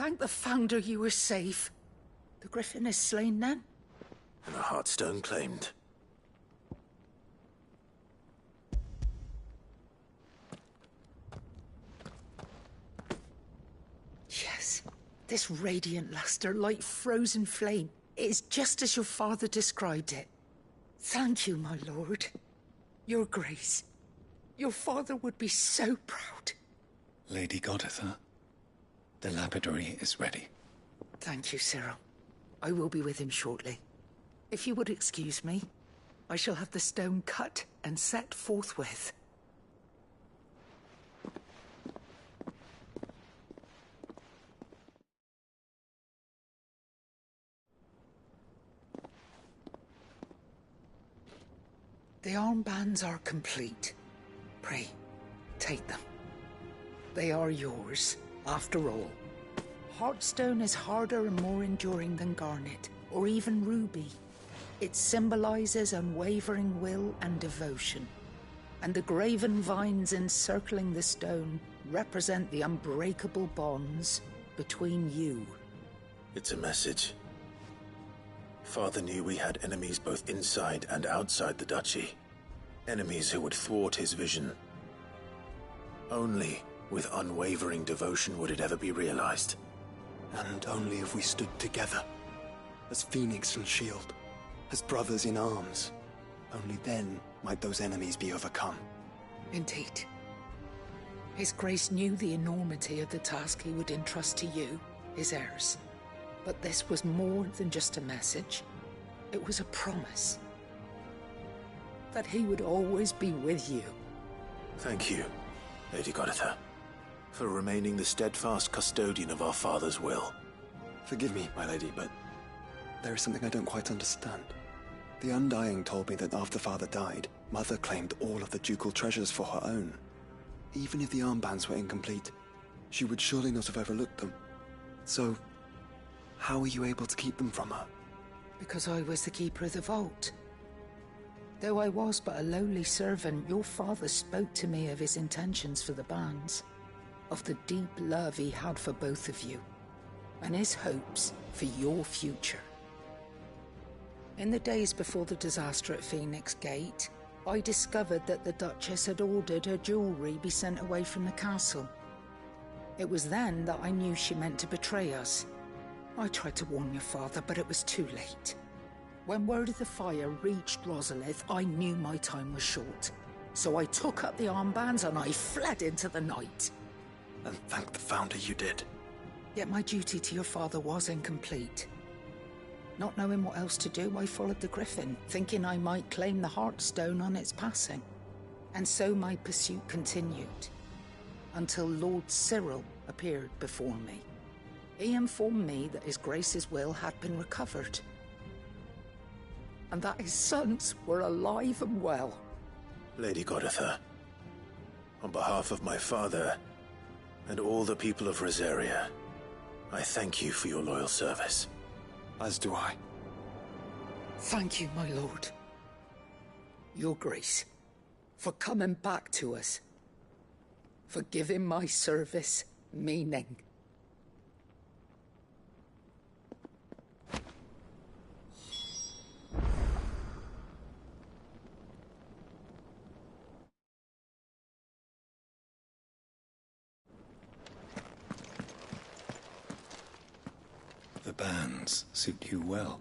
Thank the Founder you were safe. The Griffin is slain then? And the Heartstone claimed. Yes. This radiant luster, like frozen flame, is just as your father described it. Thank you, my lord. Your grace. Your father would be so proud. Lady Goditha, the lapidary is ready. Thank you, Cyril. I will be with him shortly. If you would excuse me, I shall have the stone cut and set forthwith. The armbands are complete. Pray, take them. They are yours, after all. Heartstone is harder and more enduring than garnet, or even ruby. It symbolizes unwavering will and devotion. And the graven vines encircling the stone represent the unbreakable bonds between you. It's a message. Father knew we had enemies both inside and outside the duchy. Enemies who would thwart his vision. Only with unwavering devotion would it ever be realized. And only if we stood together, as Phoenix and Shield, as brothers in arms. Only then might those enemies be overcome. Indeed. His Grace knew the enormity of the task he would entrust to you, his heirs. But this was more than just a message. It was a promise. That he would always be with you. Thank you, Lady Goditha, for remaining the steadfast custodian of our father's will. Forgive me, my lady, but there is something I don't quite understand. The Undying told me that after Father died, Mother claimed all of the ducal treasures for her own. Even if the armbands were incomplete, she would surely not have overlooked them. So, how were you able to keep them from her? Because I was the keeper of the vault. Though I was but a lowly servant, your father spoke to me of his intentions for the bands, of the deep love he had for both of you, and his hopes for your future. In the days before the disaster at Phoenix Gate, I discovered that the Duchess had ordered her jewelry be sent away from the castle. It was then that I knew she meant to betray us. I tried to warn your father, but it was too late. When word of the fire reached Rosalith, I knew my time was short. So I took up the armbands and I fled into the night. And thank the Founder you did. Yet my duty to your father was incomplete. Not knowing what else to do, I followed the Griffin, thinking I might claim the Heartstone on its passing. And so my pursuit continued, until Lord Cyril appeared before me. He informed me that his Grace's will had been recovered, and that his sons were alive and well. Lady Goditha, on behalf of my father and all the people of Rosaria, I thank you for your loyal service. As do I. Thank you, my lord. Your Grace, for coming back to us, for giving my service meaning. The bands suit you well.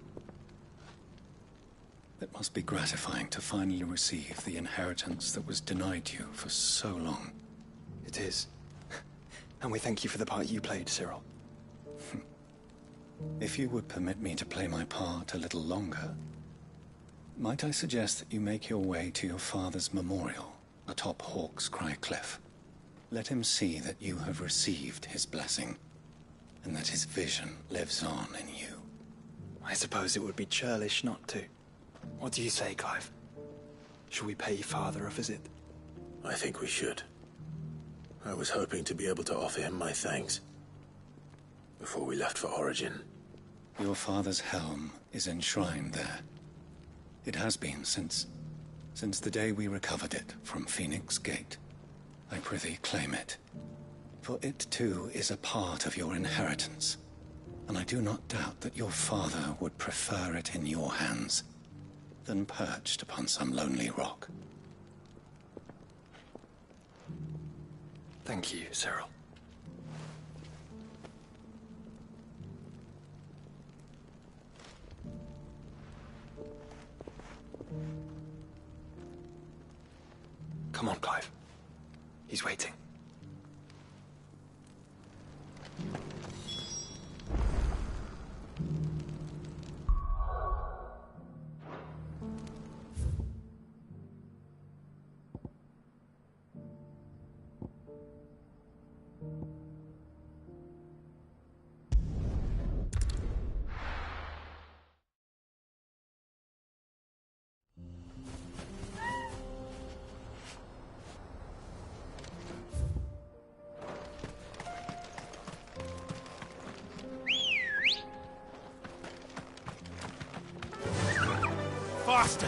It must be gratifying to finally receive the inheritance that was denied you for so long. It is. And we thank you for the part you played, Cyril. If you would permit me to play my part a little longer, might I suggest that you make your way to your father's memorial atop Hawk's Cry Cliff? Let him see that you have received his blessing, and that his vision lives on in you. I suppose it would be churlish not to. What do you say, Clive? Shall we pay Father a visit? I think we should. I was hoping to be able to offer him my thanks before we left for Origin. Your father's helm is enshrined there. It has been since the day we recovered it from Phoenix Gate. I prithee claim it. For it too is a part of your inheritance, and I do not doubt that your father would prefer it in your hands than perched upon some lonely rock. Thank you, Cyril. Come on, Clive. He's waiting. Faster!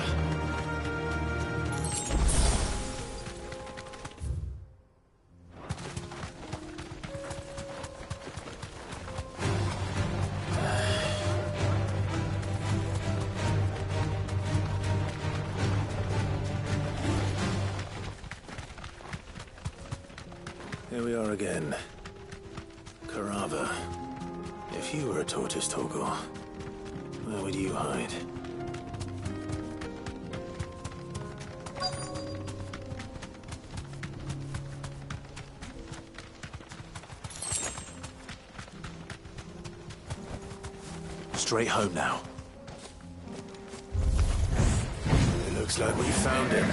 Here we are again. Carava. If you were a tortoise, Torgor, where would you hide? Straight home now. It looks like we found him.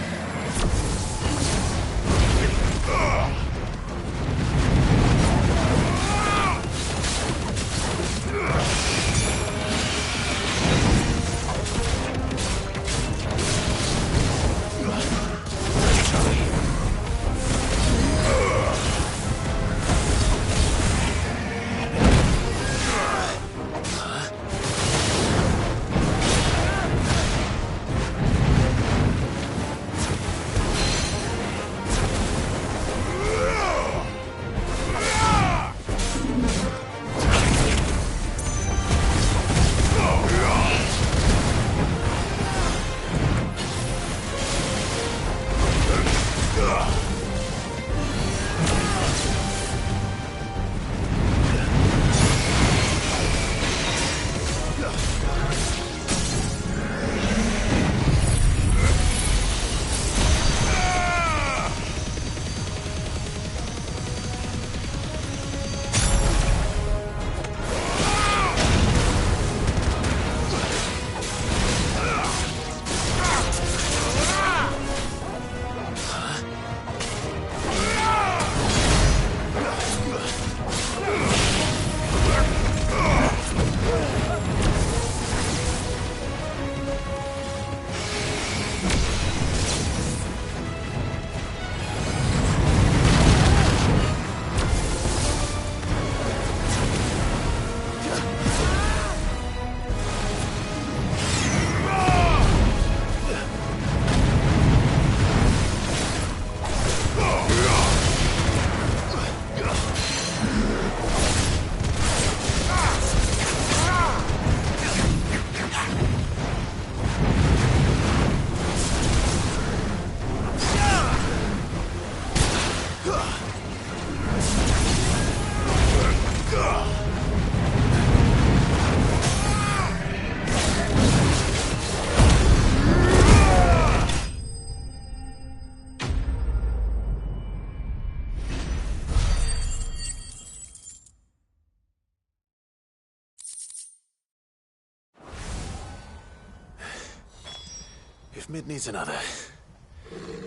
If Mid needs another,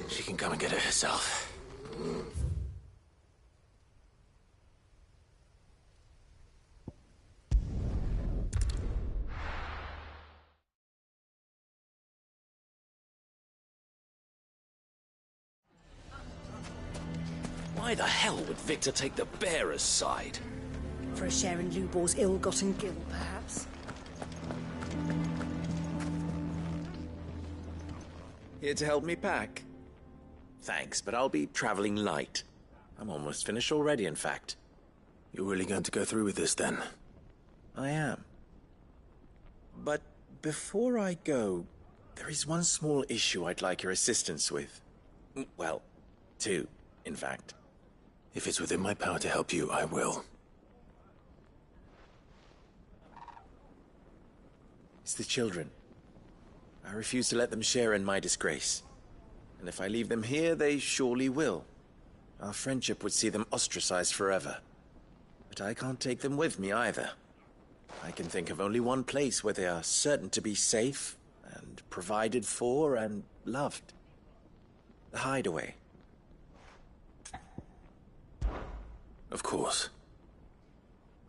she can come and get it herself. Why the hell would Victor take the bearer's side? For a share in Lubor's ill-gotten gil, perhaps? Here to help me pack? Thanks, but I'll be traveling light. I'm almost finished already, in fact. You're really going to go through with this, then? I am. But before I go, there is one small issue I'd like your assistance with. Well, two, in fact. If it's within my power to help you, I will. It's the children. I refuse to let them share in my disgrace. And if I leave them here, they surely will. Our friendship would see them ostracized forever. But I can't take them with me either. I can think of only one place where they are certain to be safe, and provided for, and loved. The Hideaway. Of course.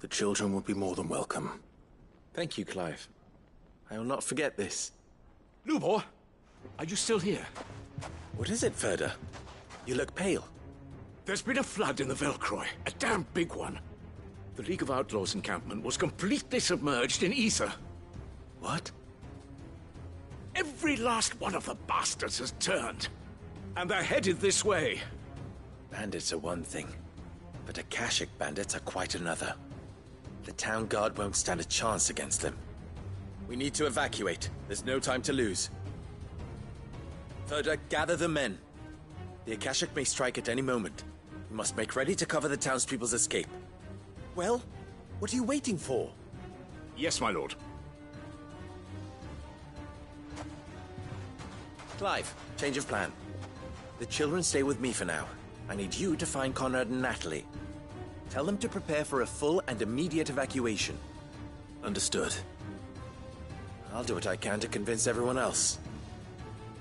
The children would be more than welcome. Thank you, Clive. I will not forget this. Lubor, are you still here? What is it, Ferda? You look pale. There's been a flood in the Velcroy, a damn big one. The League of Outlaws encampment was completely submerged in ether. What? Every last one of the bastards has turned. And they're headed this way. Bandits are one thing, but Akashic bandits are quite another. The town guard won't stand a chance against them. We need to evacuate. There's no time to lose. Ferda, gather the men. The Akashic may strike at any moment. We must make ready to cover the townspeople's escape. Well, what are you waiting for? Yes, my lord. Clive, change of plan. The children stay with me for now. I need you to find Conrad and Natalie. Tell them to prepare for a full and immediate evacuation. Understood. I'll do what I can to convince everyone else.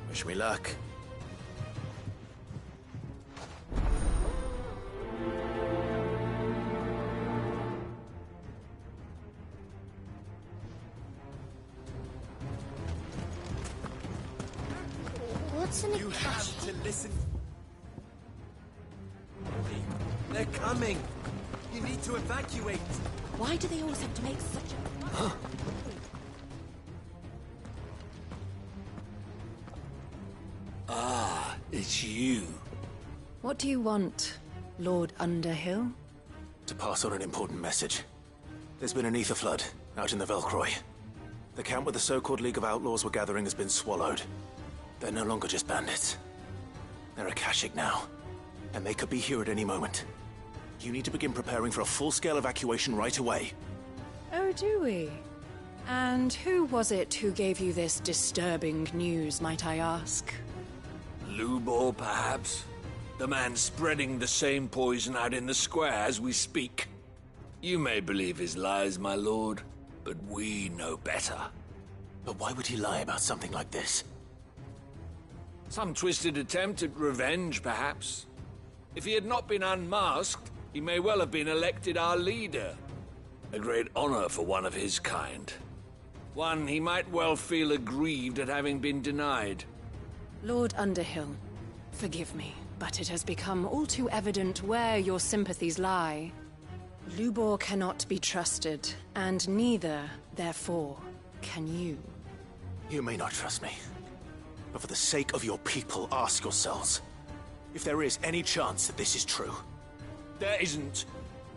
Wish me luck. What's an You Akash? have to listen. They're coming. You need to evacuate. Why do they always have to make such a... It's you. What do you want, Lord Underhill? To pass on an important message. There's been an ether flood out in the Velcroy. The camp where the so-called League of Outlaws were gathering has been swallowed. They're no longer just bandits. They're Akashic now, and they could be here at any moment. You need to begin preparing for a full-scale evacuation right away. Oh, do we? And who was it who gave you this disturbing news, might I ask? Lubor, perhaps? The man spreading the same poison out in the square as we speak. You may believe his lies, my lord, but we know better. But why would he lie about something like this? Some twisted attempt at revenge, perhaps. If he had not been unmasked, he may well have been elected our leader. A great honor for one of his kind. One he might well feel aggrieved at having been denied. Lord Underhill, forgive me, but it has become all too evident where your sympathies lie. Lubor cannot be trusted, and neither, therefore, can you. You may not trust me, but for the sake of your people, ask yourselves if there is any chance that this is true. There isn't.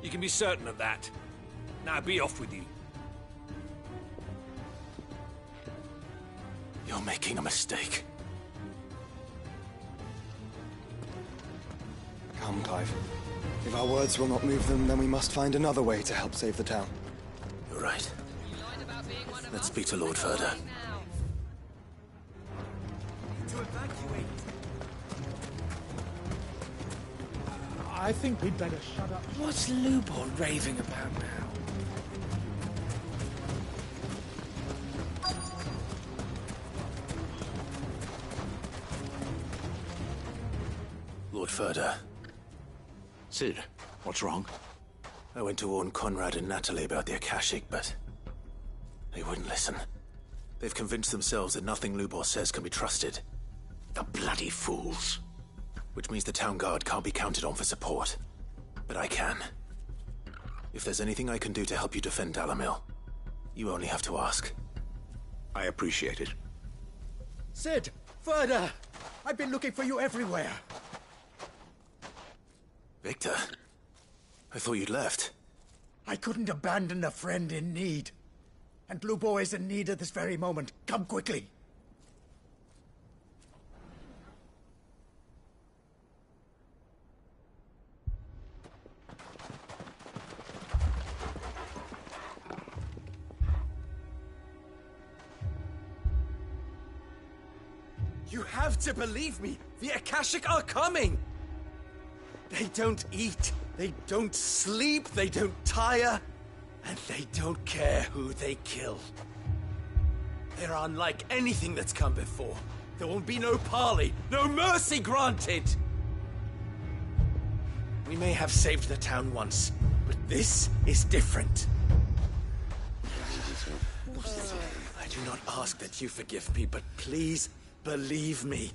You can be certain of that. Now be off with you. You're making a mistake. Come, Clive. If our words will not move them, then we must find another way to help save the town. You're right. Let's speak to Lord Ferda. To evacuate. I think we'd better shut up. What's Lubor raving about now? Lord Ferda, Sid, what's wrong? I went to warn Conrad and Natalie about the Akashic, but they wouldn't listen. They've convinced themselves that nothing Lubor says can be trusted. The bloody fools. Which means the town guard can't be counted on for support. But I can. If there's anything I can do to help you defend Dalamil, you only have to ask. I appreciate it. Sid! Ferda! I've been looking for you everywhere. Victor, I thought you'd left. I couldn't abandon a friend in need. And Lubor is in need at this very moment. Come quickly. You have to believe me! The Akashic are coming! They don't eat, they don't sleep, they don't tire, and they don't care who they kill. They're unlike anything that's come before. There will be no parley, no mercy granted! We may have saved the town once, but this is different. I do not ask that you forgive me, but please believe me.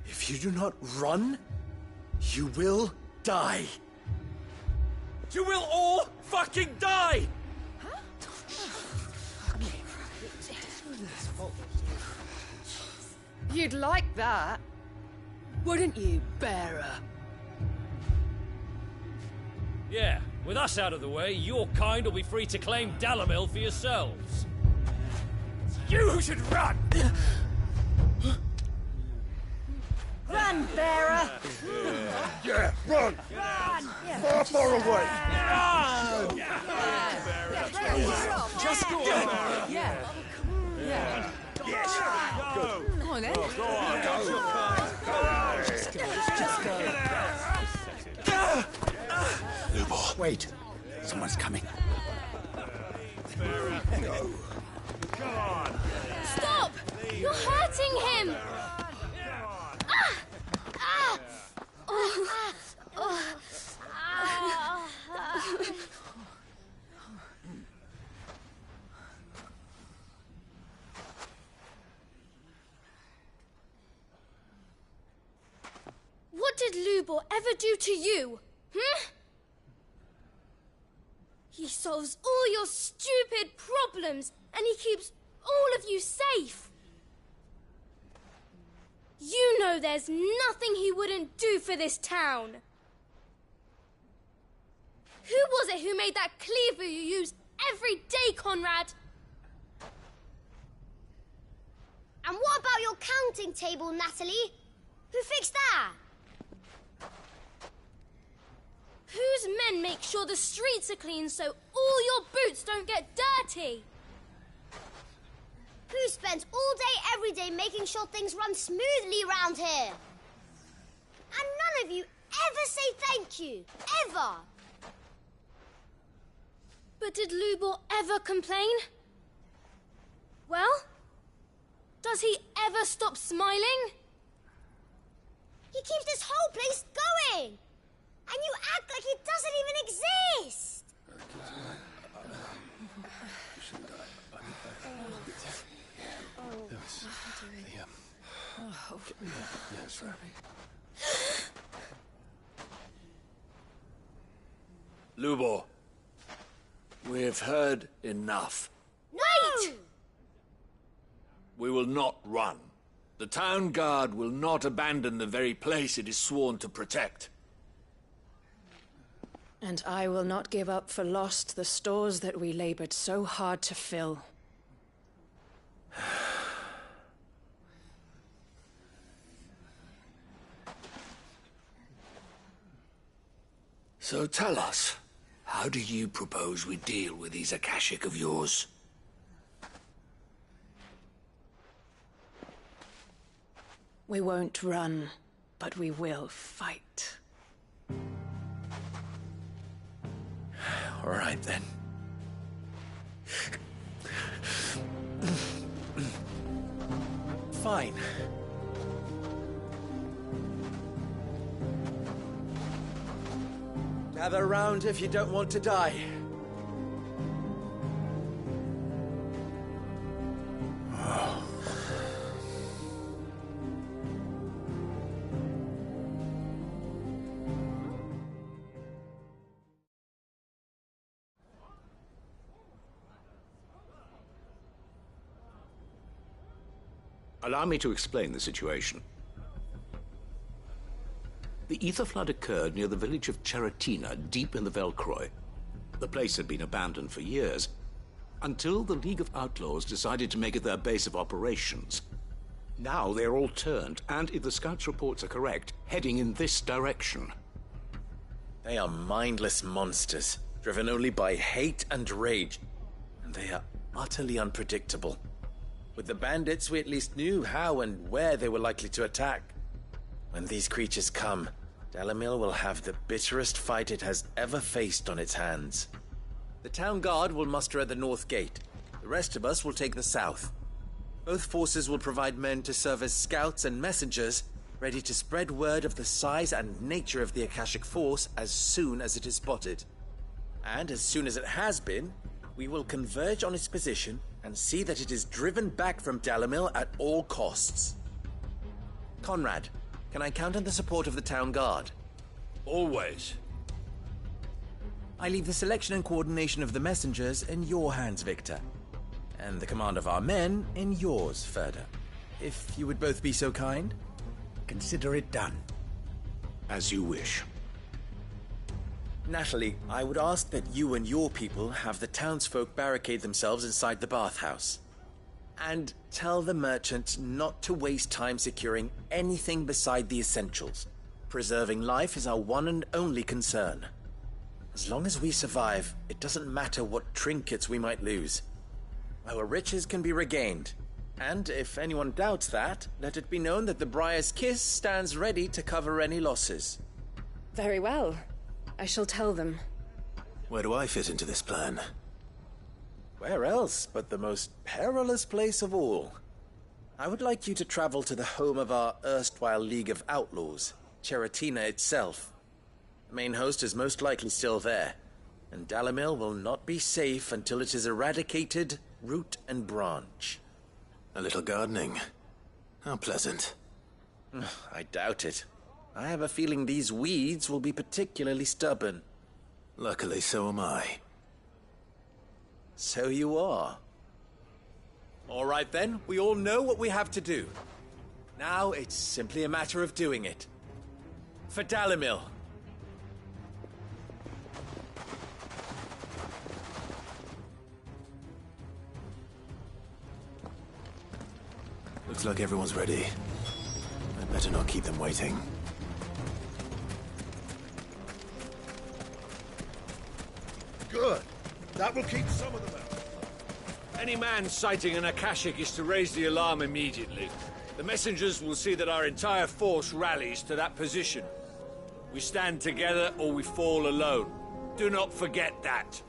If you do not run, you will die. You will all fucking die! You'd like that, wouldn't you, bearer? Yeah, with us out of the way, your kind will be free to claim Dalamil for yourselves. You should run! Run, bearer! Yeah, run! Run! Far away! Just go on, yeah. Yeah. Yes! Go! Come on, then. Go on! Just go. Lubor. Wait. Someone's coming. Go. Come on! Stop! You're hurting him! What did Lubor ever do to you? He solves all your stupid problems, and he keeps all of you safe. You know there's nothing he wouldn't do for this town. Who was it who made that cleaver you use every day, Conrad? And what about your counting table, Natalie? Who fixed that? Whose men make sure the streets are clean so all your boots don't get dirty? Who spends all day, every day making sure things run smoothly around here? And none of you ever say thank you. Ever. But did Lubor ever complain? Well, does he ever stop smiling? He keeps this whole place going. And you act like it doesn't even exist. Lubor, we've heard enough. Wait! We will not run. The town guard will not abandon the very place it is sworn to protect. And I will not give up for lost the stores that we labored so hard to fill. So tell us, how do you propose we deal with these Akashic of yours? We won't run, but we will fight. All right, then. Fine. Gather round if you don't want to die. Allow me to explain the situation. The ether flood occurred near the village of Cheratina, deep in the Velcroy. The place had been abandoned for years, until the League of Outlaws decided to make it their base of operations. Now they're all turned, and if the scouts' reports are correct, heading in this direction. They are mindless monsters, driven only by hate and rage, and they are utterly unpredictable. With the bandits, we at least knew how and where they were likely to attack. When these creatures come, Dalamil will have the bitterest fight it has ever faced on its hands. The town guard will muster at the north gate. The rest of us will take the south. Both forces will provide men to serve as scouts and messengers, ready to spread word of the size and nature of the Akashic Force as soon as it is spotted. And as soon as it has been, we will converge on its position and see that it is driven back from Dalamil at all costs. Conrad, can I count on the support of the town guard? Always. I leave the selection and coordination of the messengers in your hands, Victor. And the command of our men in yours, Ferda. If you would both be so kind. Consider it done. As you wish. Natalie, I would ask that you and your people have the townsfolk barricade themselves inside the bathhouse. And tell the merchant not to waste time securing anything beside the essentials. Preserving life is our one and only concern. As long as we survive, it doesn't matter what trinkets we might lose. Our riches can be regained. And if anyone doubts that, let it be known that the Briar's Kiss stands ready to cover any losses. Very well. I shall tell them. Where do I fit into this plan? Where else but the most perilous place of all? I would like you to travel to the home of our erstwhile League of Outlaws, Cheratina itself. The main host is most likely still there, and Dalamil will not be safe until it is eradicated, root and branch. A little gardening. How pleasant. I doubt it. I have a feeling these weeds will be particularly stubborn. Luckily, so am I. So you are. All right then, we all know what we have to do. Now it's simply a matter of doing it. For Dalamil. Looks like everyone's ready. I'd better not keep them waiting. Good. That will keep some of them out. Any man sighting an Akashic is to raise the alarm immediately. The messengers will see that our entire force rallies to that position. We stand together or we fall alone. Do not forget that.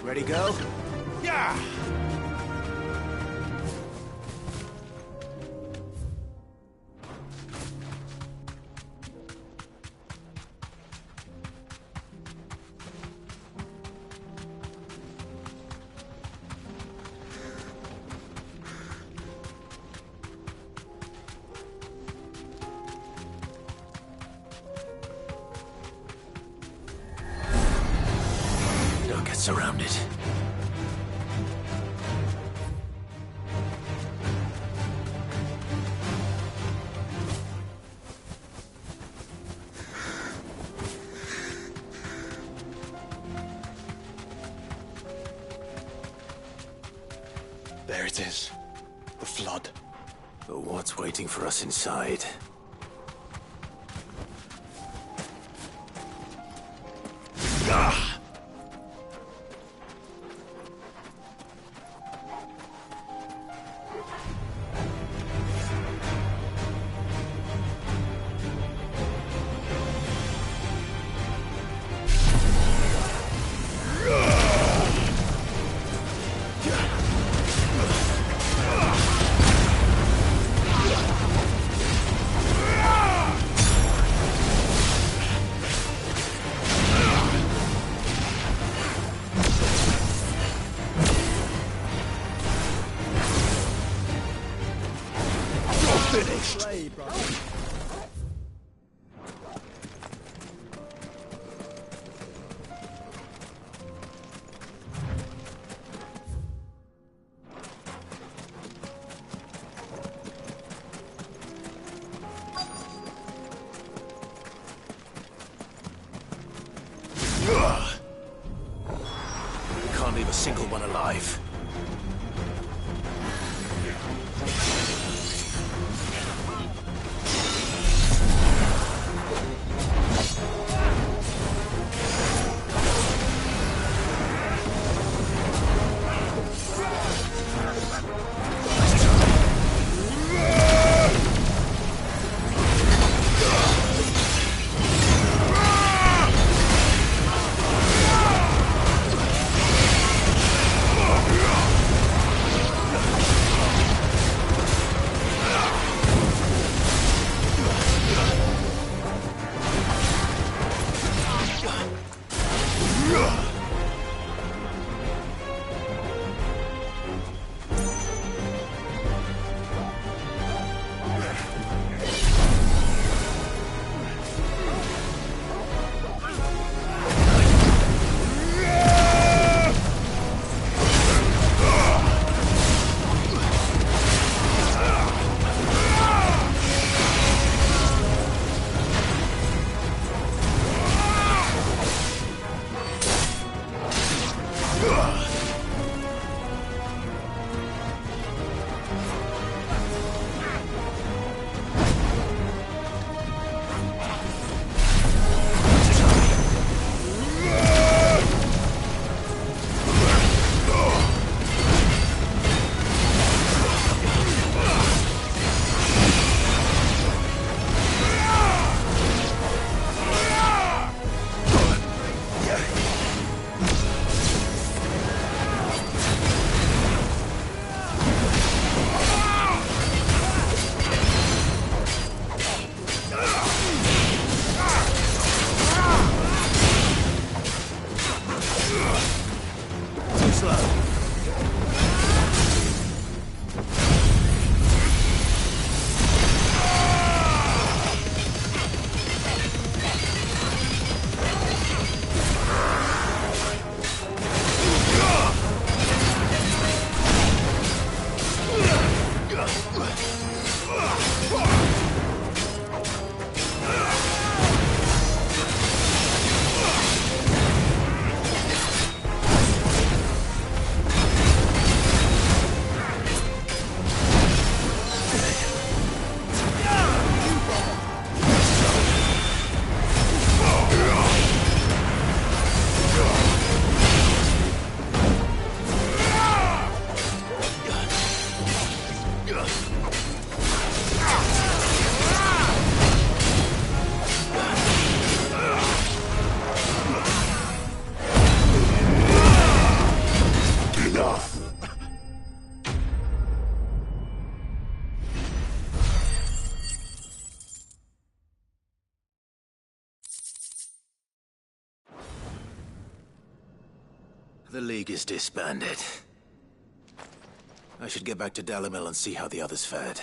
Ready, go? Yeah! Don't get surrounded. There it is. The flood. But what's waiting for us inside? a single one alive. The League is disbanded. I should get back to Dalimil and see how the others fared.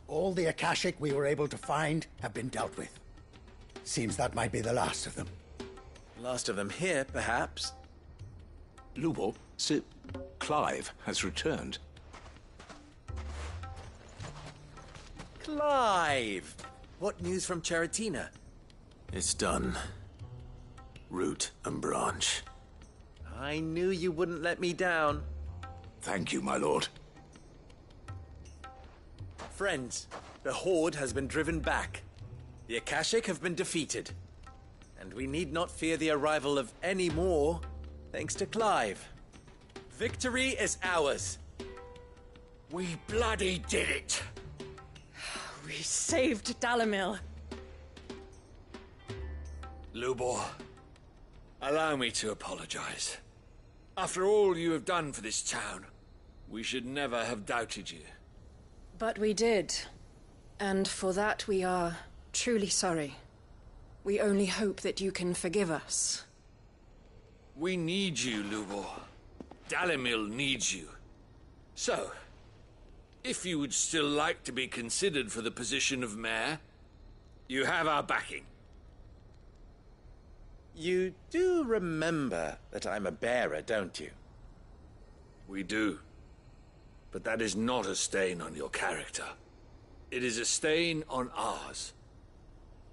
All the Akashic we were able to find have been dealt with. Seems that might be the last of them. Last of them here, perhaps. Lubor, Sir Clive has returned. Clive! What news from Charatina? It's done. Root and branch. I knew you wouldn't let me down. Thank you, my lord. Friends, the Horde has been driven back. The Akashic have been defeated. And we need not fear the arrival of any more, thanks to Clive. Victory is ours. We bloody did it! We saved Dalimil. Lubor, allow me to apologize. After all you have done for this town, we should never have doubted you. But we did. And for that we are truly sorry. We only hope that you can forgive us. We need you, Lubor. Dalimil needs you. So, if you would still like to be considered for the position of mayor, you have our backing. You do remember that I'm a bearer, don't you? We do. But that is not a stain on your character. It is a stain on ours.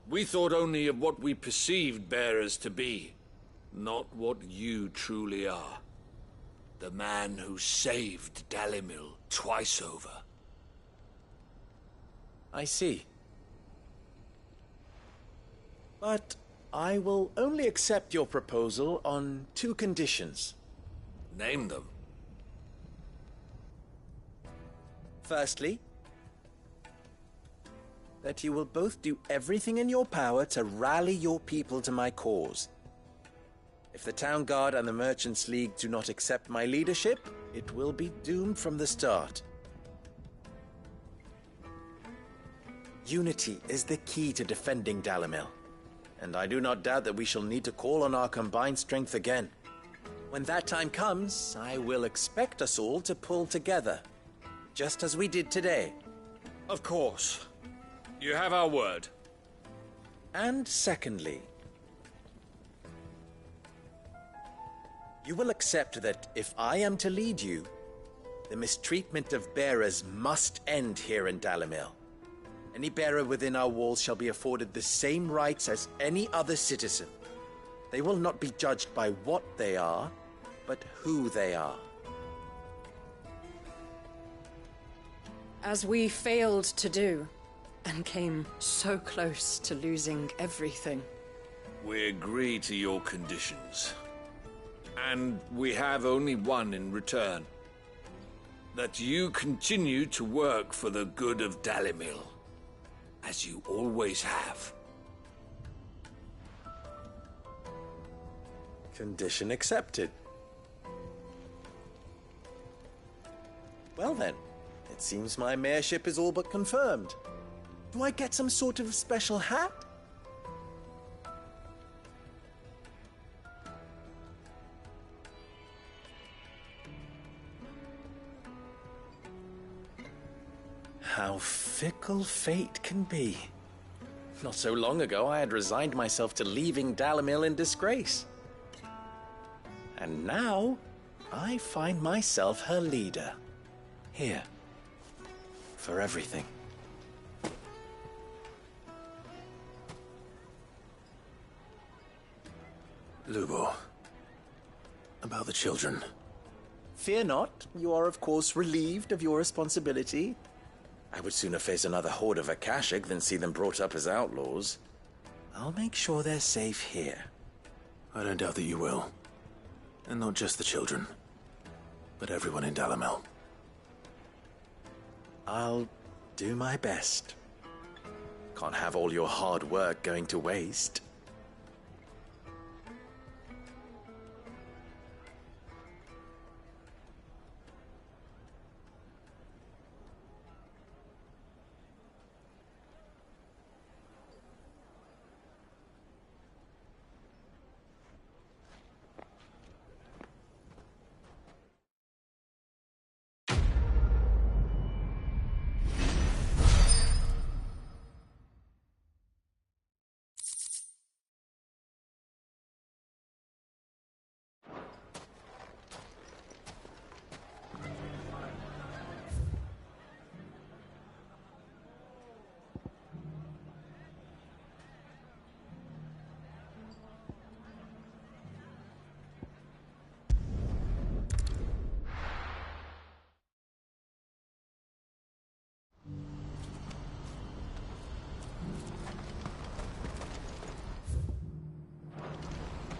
We thought only of what we perceived bearers to be, not what you truly are. The man who saved Dalimil twice over. I see. But I will only accept your proposal on 2 conditions. Name them. Firstly, that you will both do everything in your power to rally your people to my cause. If the Town Guard and the Merchants League do not accept my leadership, it will be doomed from the start. Unity is the key to defending Dalimil, and I do not doubt that we shall need to call on our combined strength again. When that time comes, I will expect us all to pull together, just as we did today. Of course. You have our word. And secondly, you will accept that if I am to lead you, the mistreatment of bearers must end here in Dalimil. Any bearer within our walls shall be afforded the same rights as any other citizen. They will not be judged by what they are, but who they are. As we failed to do, and came so close to losing everything. We agree to your conditions. And we have only one in return. That you continue to work for the good of Dalimil, as you always have. Condition accepted. Well then, it seems my mayorship is all but confirmed. Do I get some sort of special hat? How fickle fate can be. Not so long ago, I had resigned myself to leaving Dalimil in disgrace. And now, I find myself her leader. Here. For everything. Lubo. About the children. Fear not. You are, of course, relieved of your responsibility. I would sooner face another horde of Akashic than see them brought up as outlaws. I'll make sure they're safe here. I don't doubt that you will. And not just the children, but everyone in Dalimil. I'll do my best. Can't have all your hard work going to waste.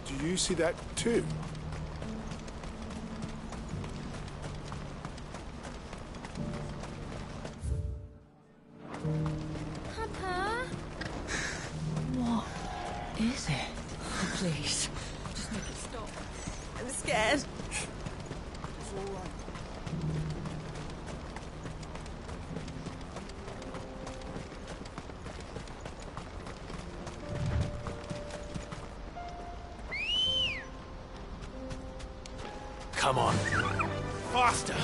Do you see that too? Papa? What is it? Oh, please, just make it stop. I'm scared. It's all right. Come on. Faster!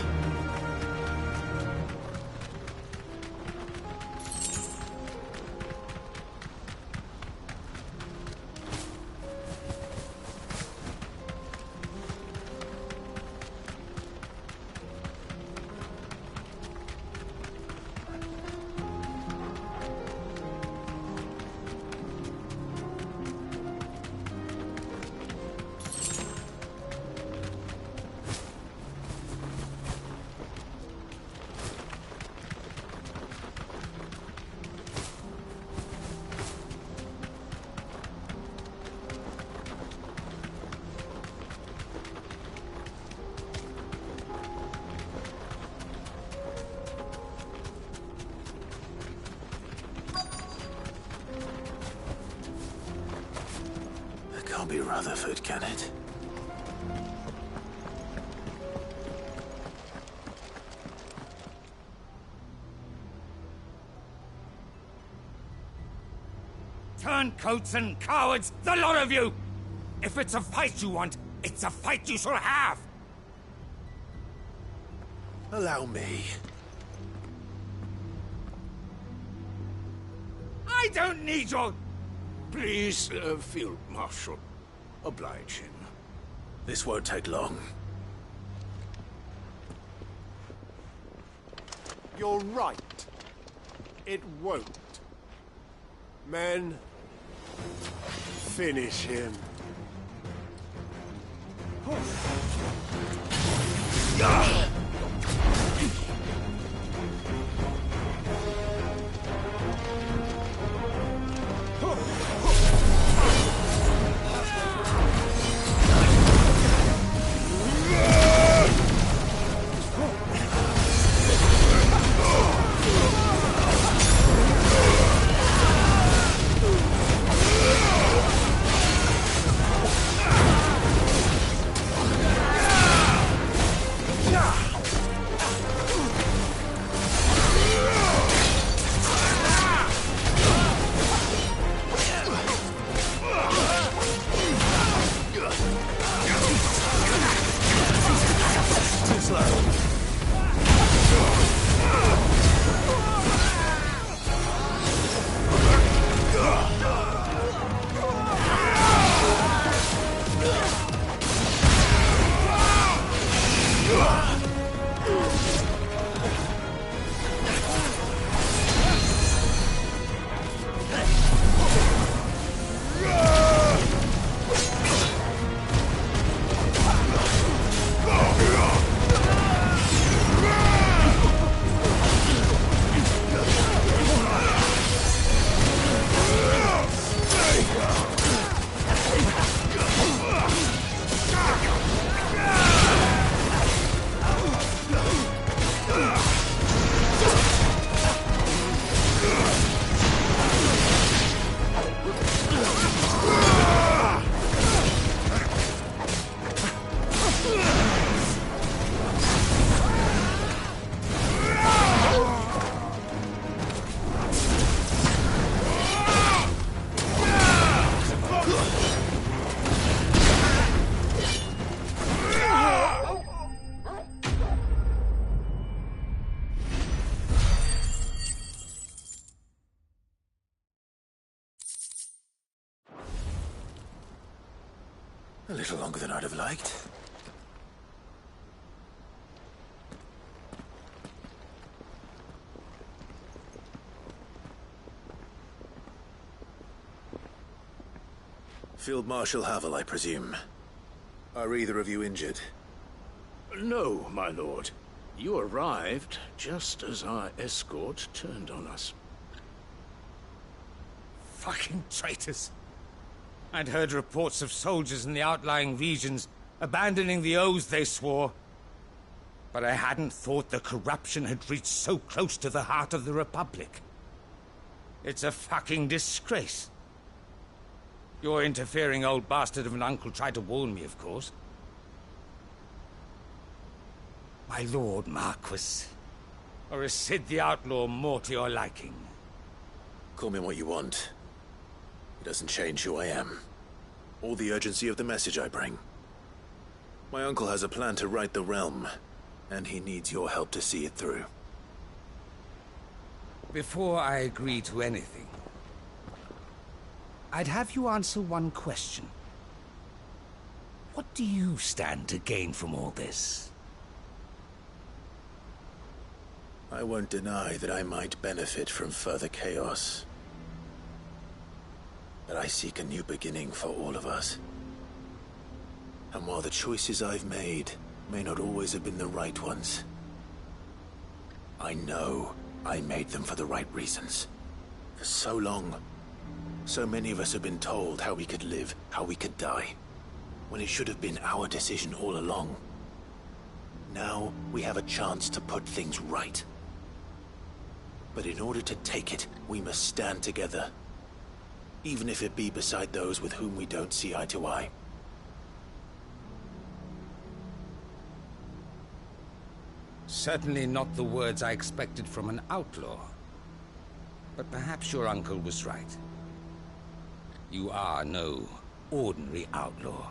be Rutherford, can it? Turncoats and cowards, the lot of you! If it's a fight you want, it's a fight you shall have! Allow me. I don't need your... Please, Field Marshal, oblige him. This won't take long. You're right. It won't. Men, finish him. A little longer than I'd have liked. Field Marshal Havel, I presume. Are either of you injured? No, my lord. You arrived just as our escort turned on us. Fucking traitors. I'd heard reports of soldiers in the outlying regions abandoning the oaths they swore. But I hadn't thought the corruption had reached so close to the heart of the Republic. It's a fucking disgrace. Your interfering old bastard of an uncle tried to warn me, of course. My lord Marquis. Or is Sid the Outlaw more to your liking? Call me what you want. It doesn't change who I am, or the urgency of the message I bring. My uncle has a plan to right the realm, and he needs your help to see it through. Before I agree to anything, I'd have you answer one question. What do you stand to gain from all this? I won't deny that I might benefit from further chaos. But I seek a new beginning for all of us. And while the choices I've made may not always have been the right ones, I know I made them for the right reasons. For so long, so many of us have been told how we could live, how we could die, when it should have been our decision all along. Now we have a chance to put things right. But in order to take it, we must stand together. even if it be beside those with whom we don't see eye to eye. Certainly not the words I expected from an outlaw. But perhaps your uncle was right. You are no ordinary outlaw.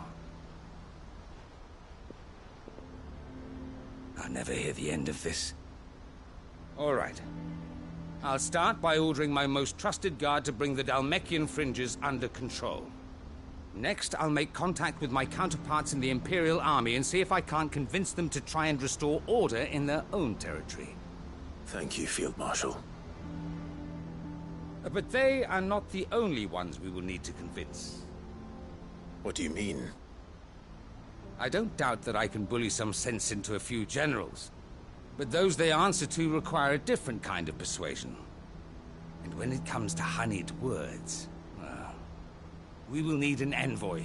I'll never hear the end of this. All right. I'll start by ordering my most trusted guard to bring the Dhalmekian fringes under control. Next, I'll make contact with my counterparts in the Imperial Army and see if I can't convince them to try and restore order in their own territory. Thank you, Field Marshal. But they are not the only ones we will need to convince. What do you mean? I don't doubt that I can bully some sense into a few generals, but those they answer to require a different kind of persuasion. And when it comes to honeyed words, well, we will need an envoy.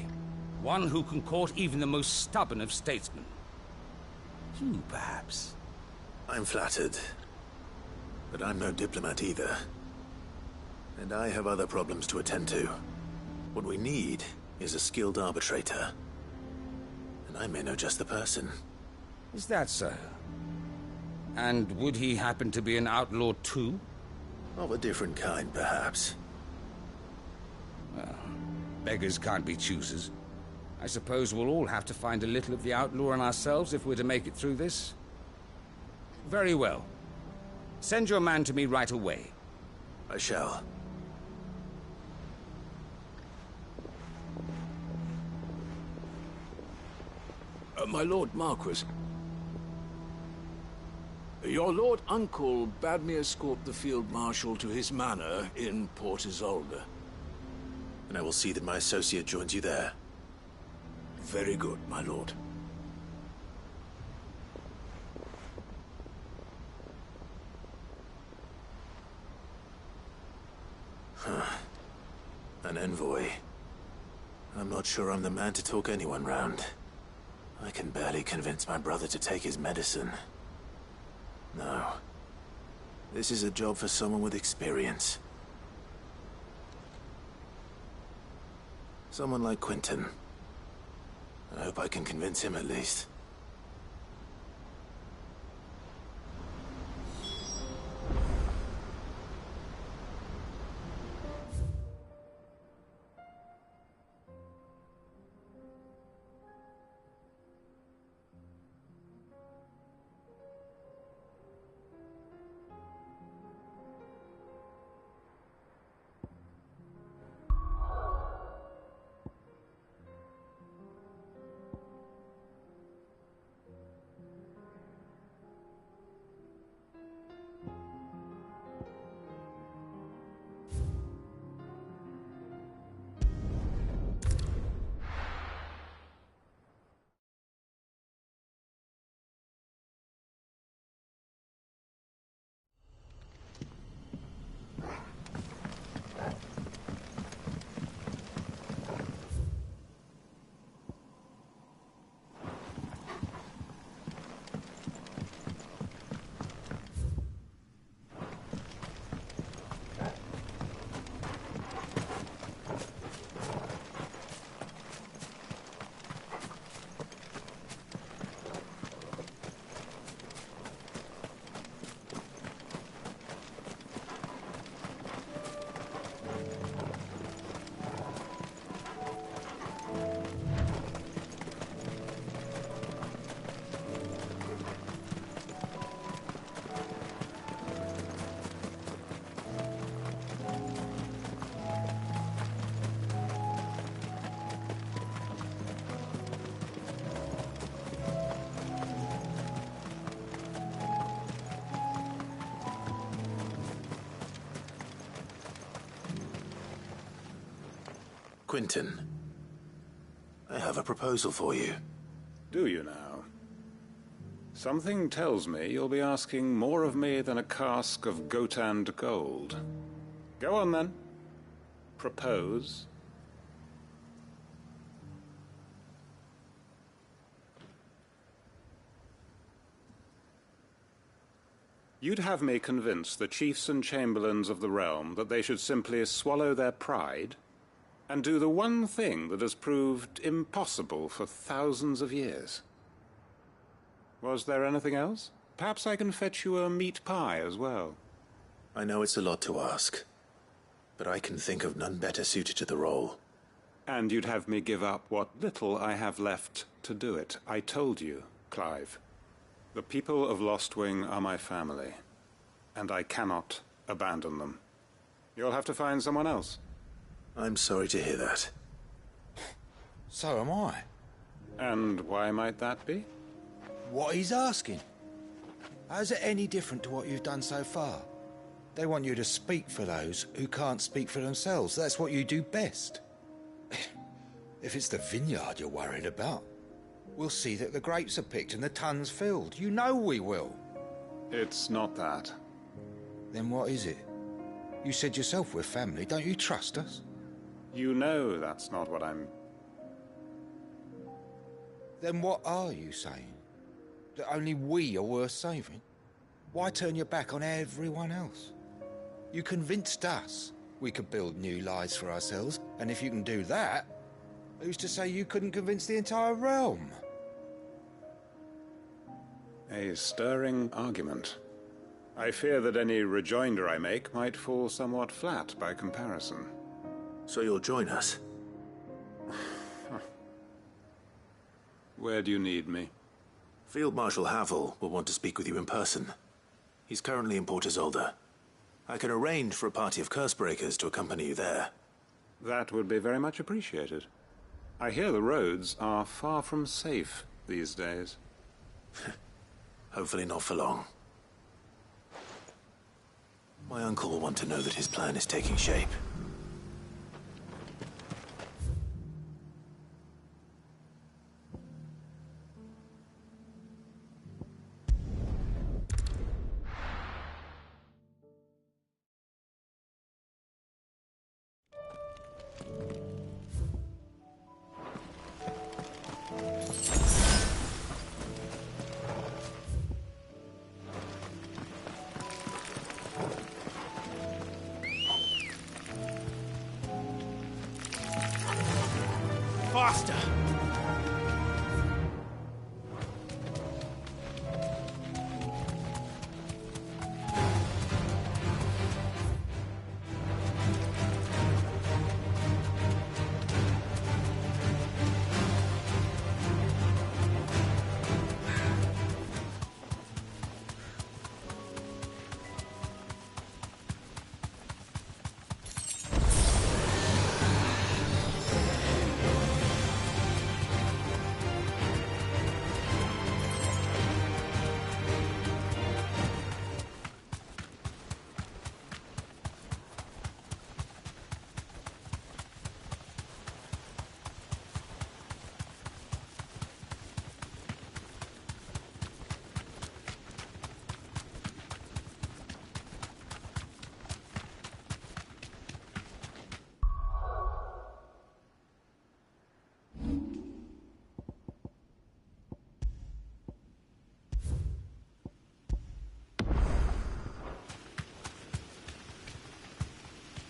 One who can court even the most stubborn of statesmen. You, perhaps. I'm flattered. But I'm no diplomat either. And I have other problems to attend to. What we need is a skilled arbitrator. And I may know just the person. Is that so? And would he happen to be an outlaw too? Of a different kind, perhaps. Well, beggars can't be choosers. I suppose we'll all have to find a little of the outlaw in ourselves if we're to make it through this. Very well. Send your man to me right away. I shall. My Lord Marquis, your Lord Uncle bade me escort the Field Marshal to his manor in Port Isolde. And I will see that my associate joins you there. Very good, my lord. An envoy. I'm not sure I'm the man to talk anyone round. I can barely convince my brother to take his medicine. No. This is a job for someone with experience. Someone like Quentin. I hope I can convince him at least. Quentin, I have a proposal for you. Do you now? Something tells me you'll be asking more of me than a cask of Gotand gold. Go on then. Propose. You'd have me convince the chiefs and chamberlains of the realm that they should simply swallow their pride and do the one thing that has proved impossible for thousands of years. Was there anything else? Perhaps I can fetch you a meat pie as well. I know it's a lot to ask, but I can think of none better suited to the role. And you'd have me give up what little I have left to do it. I told you, Clive. The people of Lostwing are my family, and I cannot abandon them. You'll have to find someone else. I'm sorry to hear that. So am I. And why might that be? What he's asking. How's it any different to what you've done so far? They want you to speak for those who can't speak for themselves. That's what you do best. If it's the vineyard you're worried about, we'll see that the grapes are picked and the tons filled. You know we will. It's not that. Then what is it? You said yourself we're family. Don't you trust us? You know that's not what I'm... Then what are you saying? That only we are worth saving? Why turn your back on everyone else? You convinced us we could build new lives for ourselves, and if you can do that, who's to say you couldn't convince the entire realm? A stirring argument. I fear that any rejoinder I make might fall somewhat flat by comparison. So you'll join us? Where do you need me? Field Marshal Havel will want to speak with you in person. He's currently in Port Isolde. I can arrange for a party of Cursebreakers to accompany you there. That would be very much appreciated. I hear the roads are far from safe these days. Hopefully not for long. My uncle will want to know that his plan is taking shape. Faster!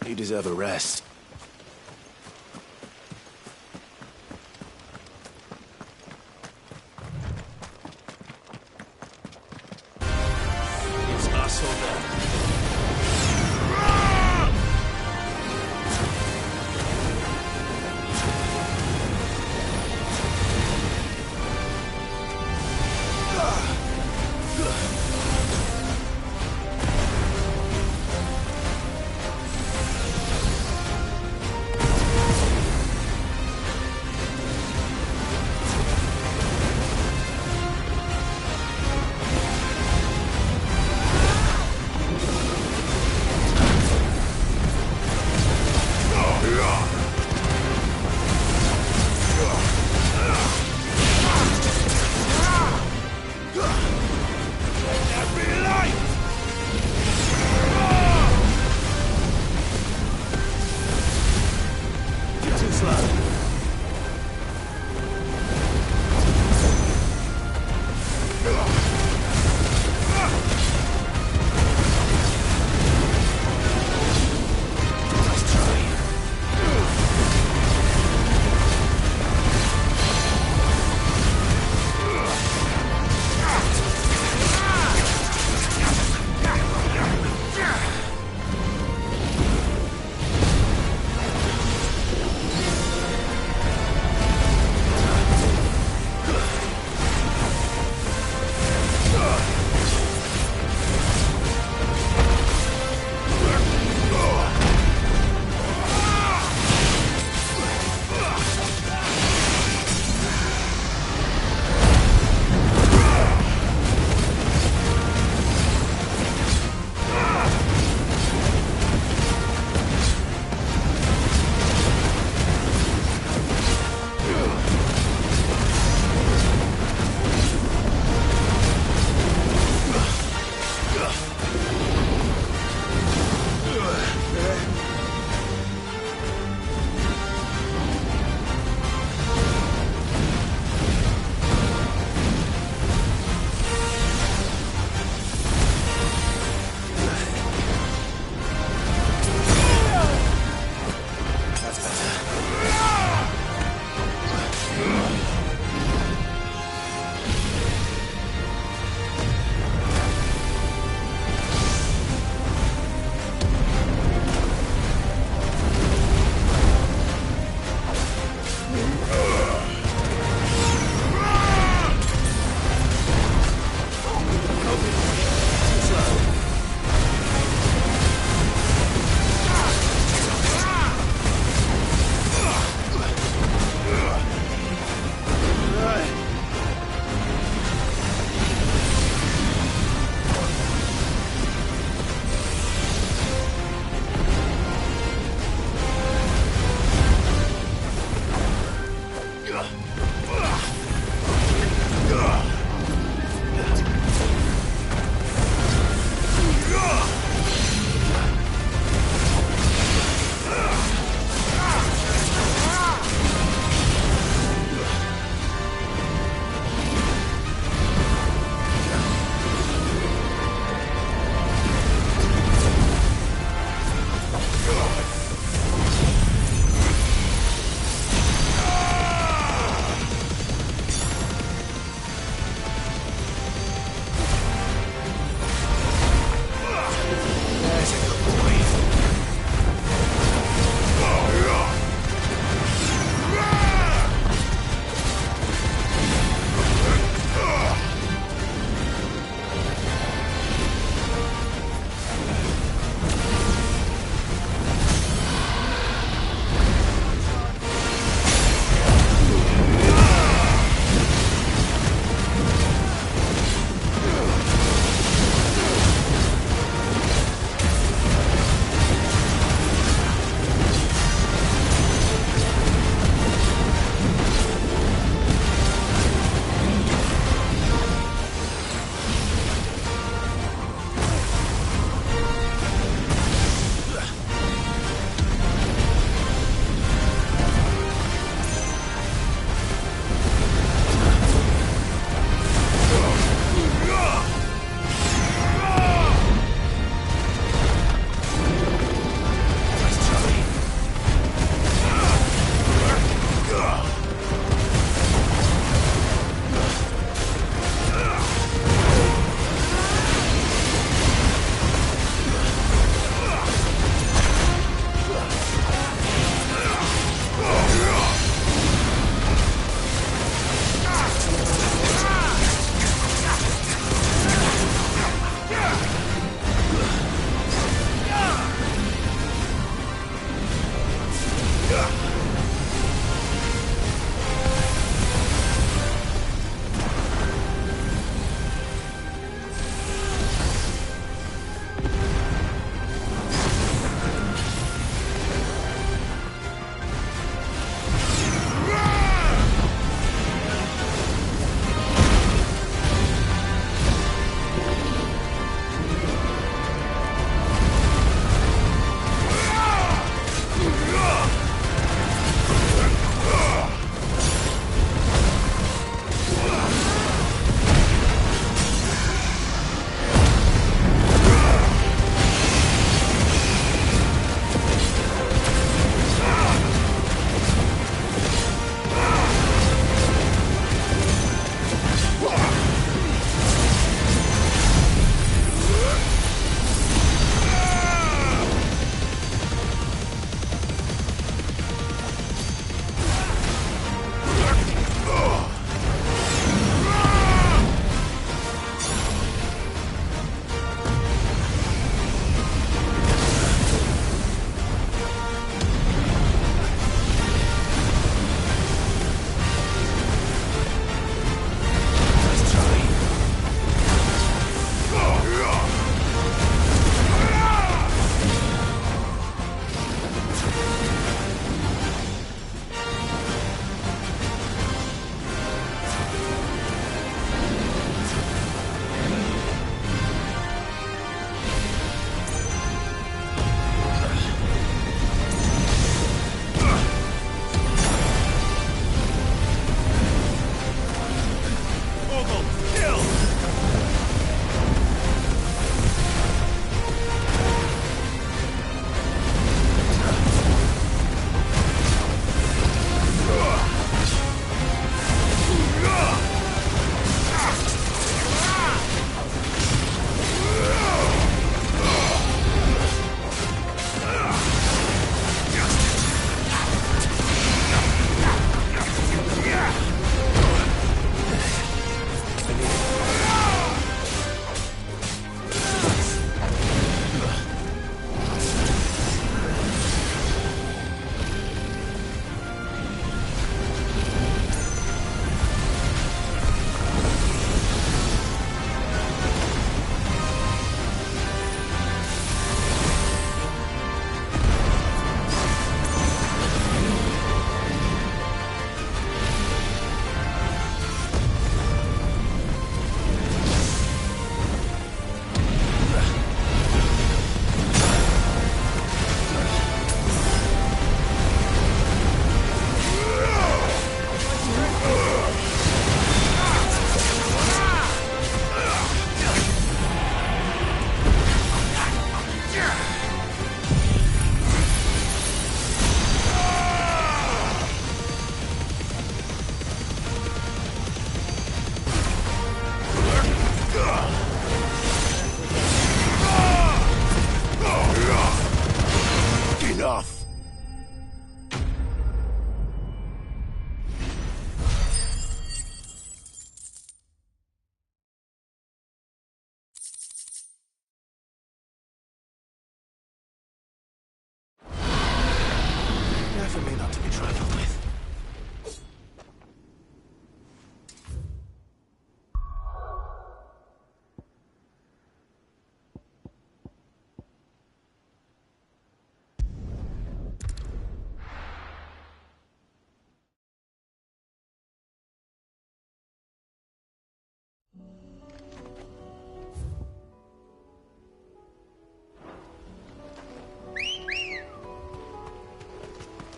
You deserve a rest. It's us or them.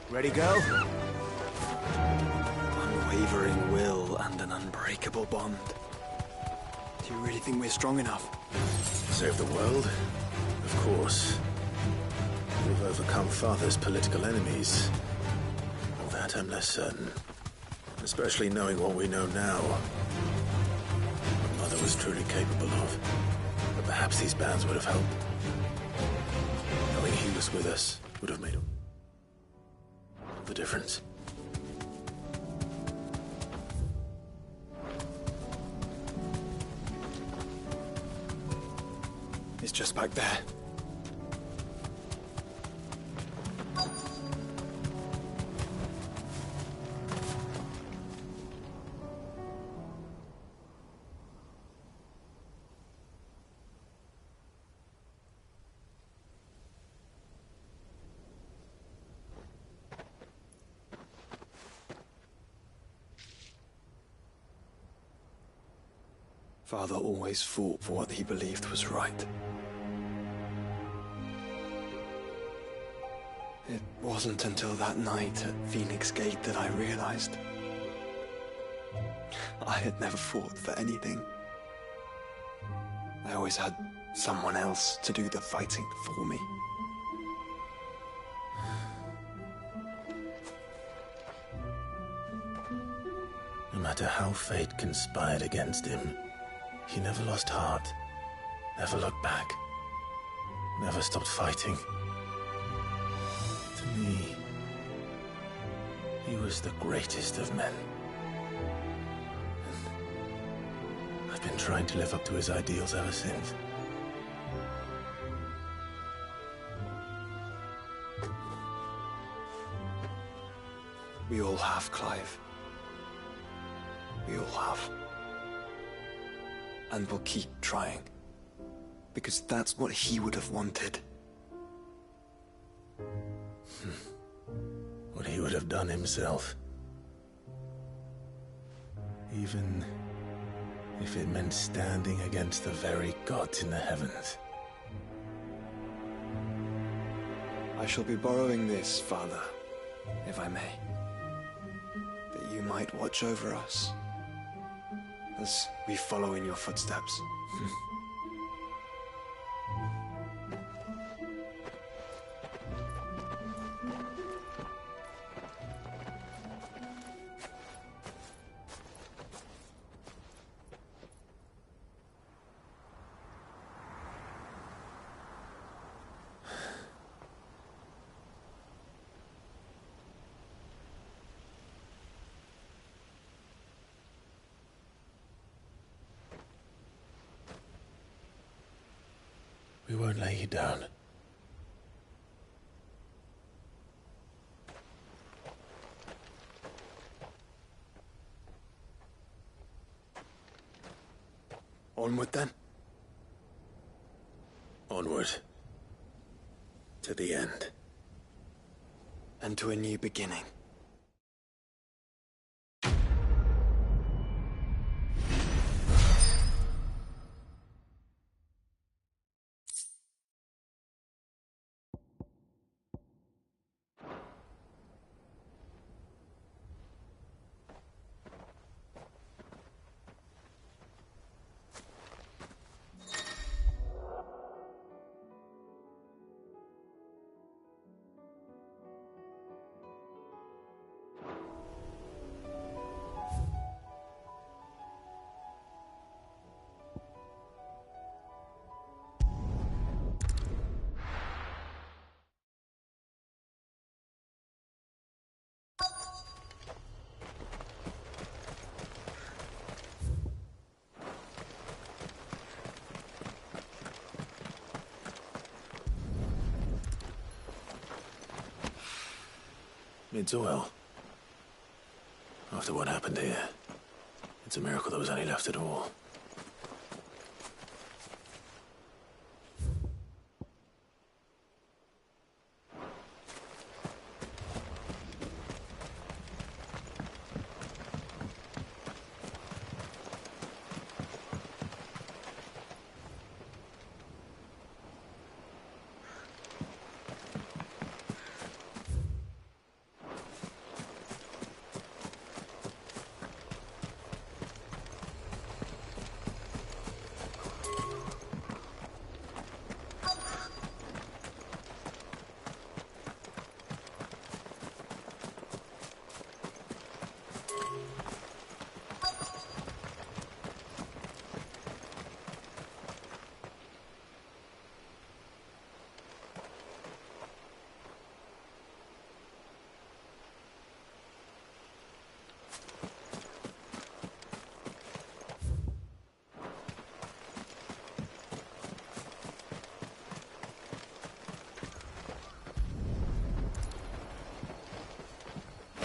Ready, girl? Unwavering will and an unbreakable bond. Do you really think we're strong enough? Save the world? Of course. We've overcome Father's political enemies. Of that I'm less certain. Especially knowing what we know now. What Mother was truly capable of. But perhaps these bands would have helped. Knowing he was with us would have made all the difference. It's just back there. Father always fought for what he believed was right. It wasn't until that night at Phoenix Gate that I realized I had never fought for anything. I always had someone else to do the fighting for me. No matter how fate conspired against him, he never lost heart, never looked back, never stopped fighting. To me, he was the greatest of men. And I've been trying to live up to his ideals ever since. We all have, Clive. We all have. And we'll keep trying. Because that's what he would have wanted. What he would have done himself. Even if it meant standing against the very gods in the heavens. I shall be borrowing this, Father, if I may. That you might watch over us as we follow in your footsteps. We won't lay you down. Onward then. Onward. To the end. And to a new beginning. It's well. After what happened here, it's a miracle there was any left at all.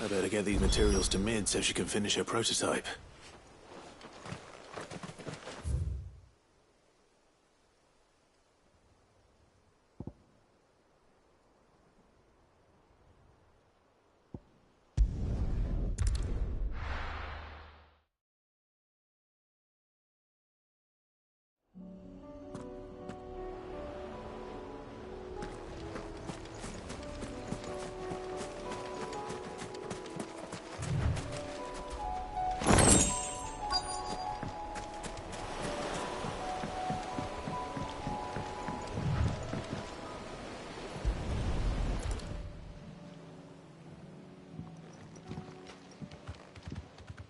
I better get these materials to Mid so she can finish her prototype.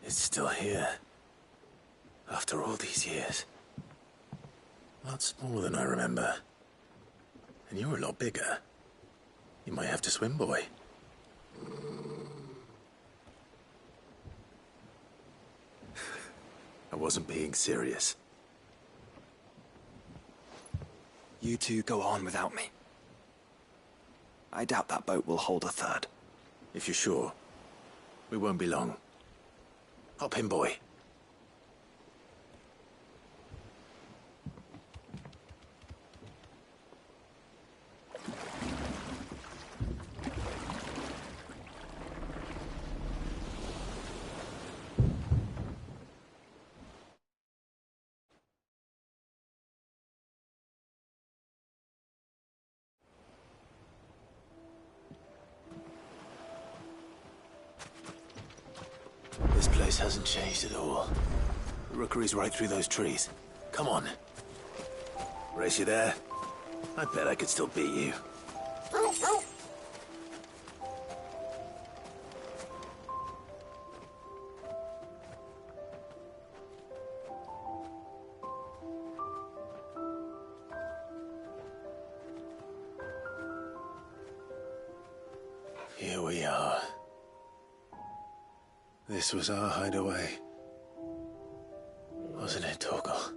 It's still here. After all these years. A lot smaller than I remember. And you're a lot bigger. You might have to swim, boy. I wasn't being serious. You two go on without me. I doubt that boat will hold a third. If you're sure, we won't be long. Hop in, boy. This place hasn't changed at all. The rookery's right through those trees. Come on. Race you there? I bet I could still beat you. Here we are. This was our hideaway. Wasn't it, Torgal?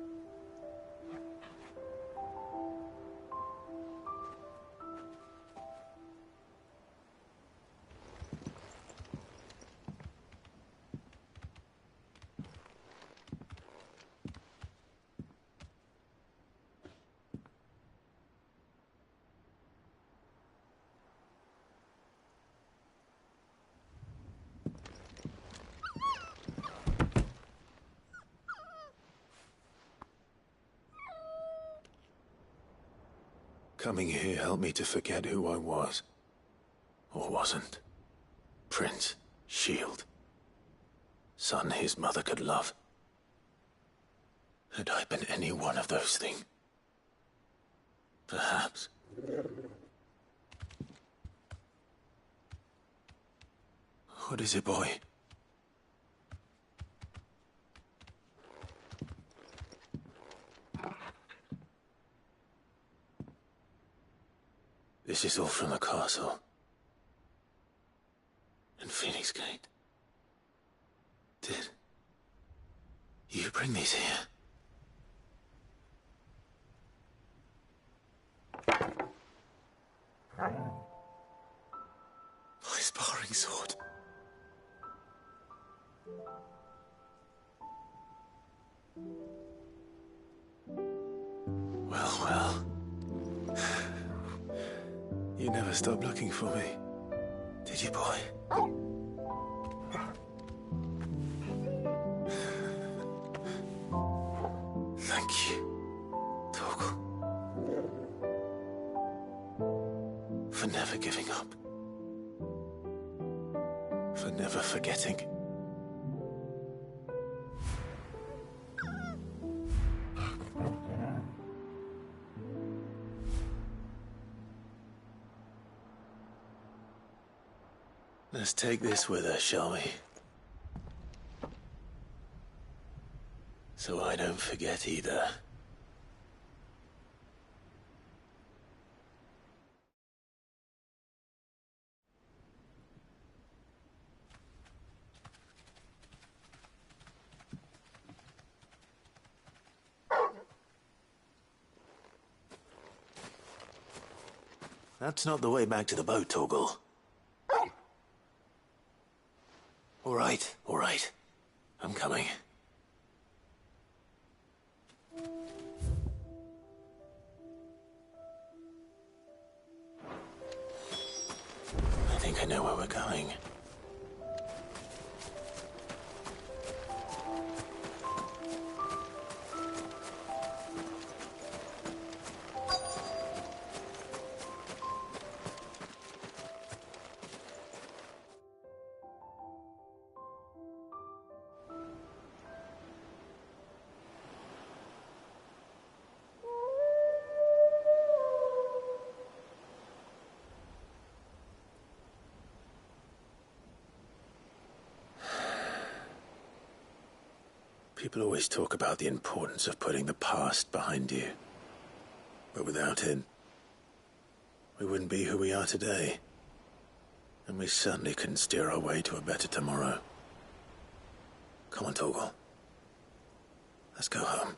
Coming here helped me to forget who I was. Or wasn't. Prince, shield. Son his mother could love. Had I been any one of those things? Perhaps. What is it, boy? This is all from the castle. And Phoenix Gate. Did you bring these here? My sparring sword. Well, well. You never stopped looking for me, did you, boy? Thank you, Torgal. For never giving up. For never forgetting. Let's take this with us, shall we? So I don't forget either. That's not the way back to the boat, Torgal. All right. I'm coming. I think I know where we're going. People always talk about the importance of putting the past behind you. But without it, we wouldn't be who we are today. And we certainly couldn't steer our way to a better tomorrow. Come on, Torgal. Let's go home.